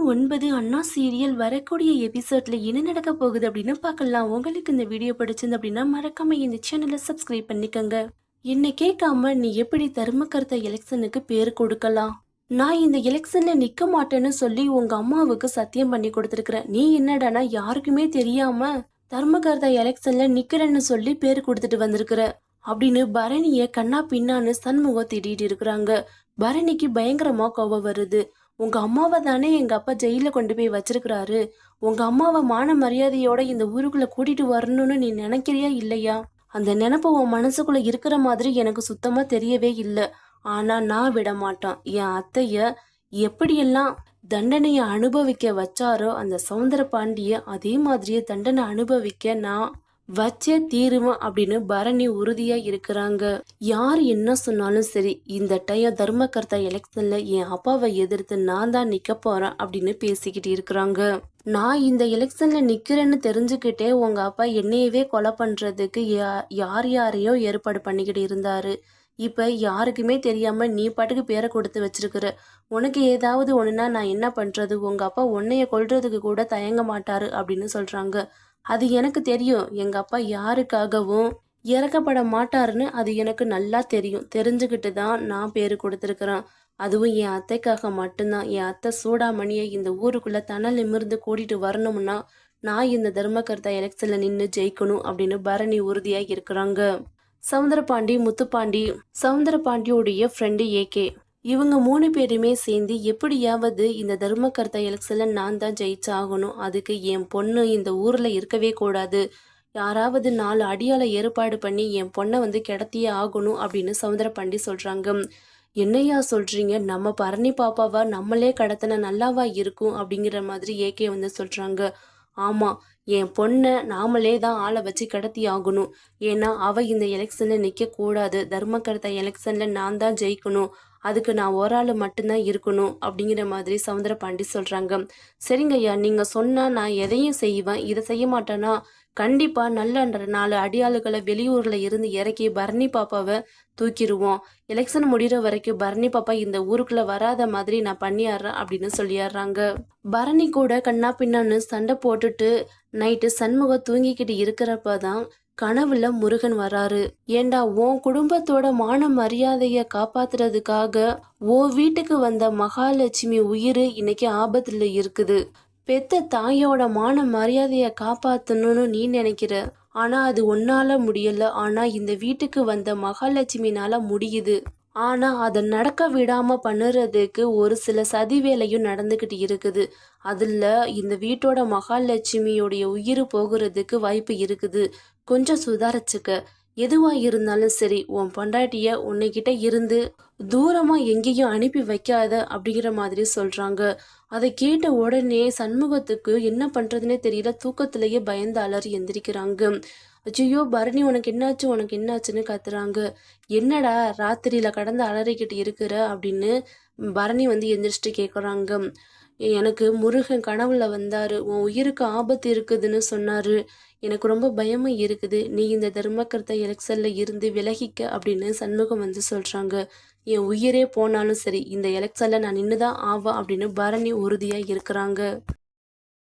9 அண்ணா serial வரக்கூடிய எபிசோட்ல என்ன நடக்க போகுது அப்படின்னு பார்க்கலாம். உங்களுக்கு இந்த வீடியோ பிடிச்சிருந்து அப்படின்னா மறக்காம இந்த சேனலை சப்ஸ்கிரைப் பண்ணிக்கோங்க. என்னை கேட்காம நீ எப்படி தர்மகர்த்தா எலெக்ஷனுக்கு பேர் கொடுக்கலாம்? நான் இந்த எலெக்ஷன்ல நிக்க மாட்டேன்னு சொல்லி உங்க அம்மாவுக்கு சத்தியம் பண்ணி கொடுத்துருக்கிறேன். நீ என்னடானா யாருக்குமே தெரியாம தர்மகர்த்தா எலெக்ஷன்ல நிக்கிறேன்னு சொல்லி பேர் கொடுத்துட்டு வந்திருக்கிற அப்படின்னு பரணிய கண்ணா பின்னான்னு சண்முகம் திட்டிட்டு இருக்கிறாங்க. பரணிக்கு பயங்கரமா கோபம் வருது. உங்க அம்மாவை தானே எங்க அப்பா ஜெயில கொண்டு போய் வச்சிருக்கிறாரு. உங்க அம்மாவை மான மரியாதையோட இந்த ஊருக்குள்ள கூட்டிட்டு வரணும்னு நீ நினைக்கிறியா இல்லையா? அந்த நினைப்பு உன் மனசுக்குள்ள இருக்கிற மாதிரி எனக்கு சுத்தமா தெரியவே இல்லை. ஆனா நான் விட மாட்டான். என் அத்தைய எப்படியெல்லாம் தண்டனைய அனுபவிக்க வச்சாரோ அந்த சௌந்தர பாண்டிய அதே மாதிரியே தண்டனை அனுபவிக்க நான் வச்சே தீருவேன் அப்படின்னு பரணி உறுதியா இருக்கிறாங்க. யார் என்ன சொன்னாலும் சரி, இந்த டைம் தர்மகர்த்தா எலெக்ஷன்ல என் அப்பாவை எதிர்த்து நான் தான் நிக்க போறேன் அப்படின்னு பேசிக்கிட்டு இருக்கிறாங்க. நான் இந்த எலெக்ஷன்ல நிக்கிறேன்னு தெரிஞ்சுக்கிட்டே உங்க அப்பா என்னையவே கொலை பண்றதுக்கு யார் யாரையோ ஏற்பாடு பண்ணிக்கிட்டு இருந்தாரு. இப்ப யாருக்குமே தெரியாம நீ பாட்டுக்கு பேரை கொடுத்து வச்சிருக்கிற. உனக்கு ஏதாவது ஒண்ணுன்னா நான் என்ன பண்றது? உங்க அப்பா உன்னைய கொல்றதுக்கு கூட தயங்க மாட்டாரு அப்படின்னு சொல்றாங்க. அது எனக்கு தெரியும். எங்க அப்பா யாருக்காகவும் இறக்கப்பட மாட்டாருன்னு அது எனக்கு நல்லா தெரியும். தெரிஞ்சுக்கிட்டு தான் நான் பேரு கொடுத்துருக்குறேன். அதுவும் என் அத்தைக்காக மட்டும்தான். என் அத்தை சூடாமணியை இந்த ஊருக்குள்ள தணல் நிமிர்ந்து கூட்டிட்டு வரணும்னா நான் இந்த தர்மகர்த்தா எலெக்ஷன்ல நின்று ஜெயிக்கணும் அப்படின்னு பரணி உறுதியா இருக்கிறாங்க. சவுந்தரபாண்டி, முத்துப்பாண்டி, சவுந்தரபாண்டியோடைய ஃப்ரெண்டு ஏகே, இவங்க 3 பேருமே சேர்ந்து எப்படியாவது இந்த தர்மகர்த்தா எலெக்ஷன்ல நான் தான் ஜெயிச்சாகணும். அதுக்கு என் பொண்ணு இந்த ஊர்ல இருக்கவே கூடாது. யாராவது 4 அடியால ஏற்பாடு பண்ணி என் பொண்ணை வந்து கிடத்தியே ஆகணும் அப்படின்னு சவுந்தரபாண்டி சொல்றாங்க. என்னையா சொல்றீங்க? நம்ம பரணி பாப்பாவா நம்மளே கடத்தின நல்லாவா இருக்கும் அப்படிங்கிற மாதிரி ஏகே வந்து சொல்றாங்க. ஆமா, என் பொண்ணை நாமளே தான் ஆளை வச்சு கடத்தி ஆகணும். ஏன்னா அவ இந்த எலெக்ஷன்ல நிக்க கூடாது. தர்மகர்த்தா எலெக்ஷன்ல நான் தான் ஜெயிக்கணும். அதுக்கு நான் ஒரு ஆள் மட்டும்தான் இருக்கணும் அப்படிங்கிற மாதிரி சவுந்தரபாண்டி சொல்றாங்க. சரிங்க ஐயா, நீங்க சொன்னா நான் எதையும் செய்வேன். இதை செய்ய மாட்டேன்னா கண்டிப்பா நல்ல 4 அடியாளுகளை வெளியூர்ல இருந்து இறக்கி பரணி பாப்பாவை தூக்கிடுவோம். எலெக்ஷன் முடிகிற வரைக்கும் பரணி பாப்பா இந்த ஊருக்குள்ள வராத மாதிரி நான் பண்ணிடுறேன் அப்படின்னு சொல்லிடுறாங்க. பரணி கூட கண்ணா பின்னான்னு சண்டை போட்டுட்டு நைட்டு சண்முகம் தூங்கிக்கிட்டு இருக்கிறப்பதான் கனவுல முருகன் வராரு. ஏண்டா உன் குடும்பத்தோட மான மரியாதைய காப்பாத்துறதுக்காக உன் வீட்டுக்கு வந்த மகாலட்சுமி உயிர் இன்னைக்கு ஆபத்துல இருக்குது. பெத்த தாயோட மான மரியாதைய காப்பாத்தணும்னு நீ நினைக்கிற. ஆனா அது உன்னால முடியல. ஆனா இந்த வீட்டுக்கு வந்த மகாலட்சுமினால முடியுது. ஆனா அதை நடக்க விடாம பண்ணுறதுக்கு ஒரு சில சதி வேலையும் நடந்துக்கிட்டு இருக்குது. அதுல இந்த வீட்டோட மகாலட்சுமியோடைய உயிர் போகிறதுக்கு வாய்ப்பு இருக்குது. கொஞ்சம் சுதாரிச்சுக்க. எதுவா இருந்தாலும் சரி, உன் பொண்டாட்டிய உன்னைக்கிட்ட இருந்து தூரமா எங்கேயும் அனுப்பி வைக்காத அப்படிங்கிற மாதிரி சொல்றாங்க. அதை கேட்ட உடனே சண்முகத்துக்கு என்ன பண்றதுன்னே தெரியல. தூக்கத்திலேயே பயந்து அலறி எந்திரிக்கிறாங்க. ஐயோ பரணி, உனக்கு என்னாச்சு, உனக்கு என்னாச்சுன்னு கத்துறாங்க. என்னடா ராத்திரியில கடந்து அலறிக்கிட்டு இருக்கிற அப்படின்னு பரணி வந்து எந்திரிச்சிட்டு கேட்குறாங்க. எனக்கு முருகன் கனவுல வந்தாரு. உன் உயிருக்கு ஆபத்து இருக்குதுன்னு சொன்னாரு. எனக்கு ரொம்ப பயமா இருக்குது. நீ இந்த தர்மகர்த்தா எலெக்ஷன்ல இருந்து விலகிக்க அப்படின்னு சண்முகம் வந்து சொல்றாங்க. என் உயிரே போனாலும் சரி இந்த எலெக்ஷன்ல நான் நின்றுதான் ஆவா அப்படின்னு பரணி உறுதியா இருக்கிறாங்க.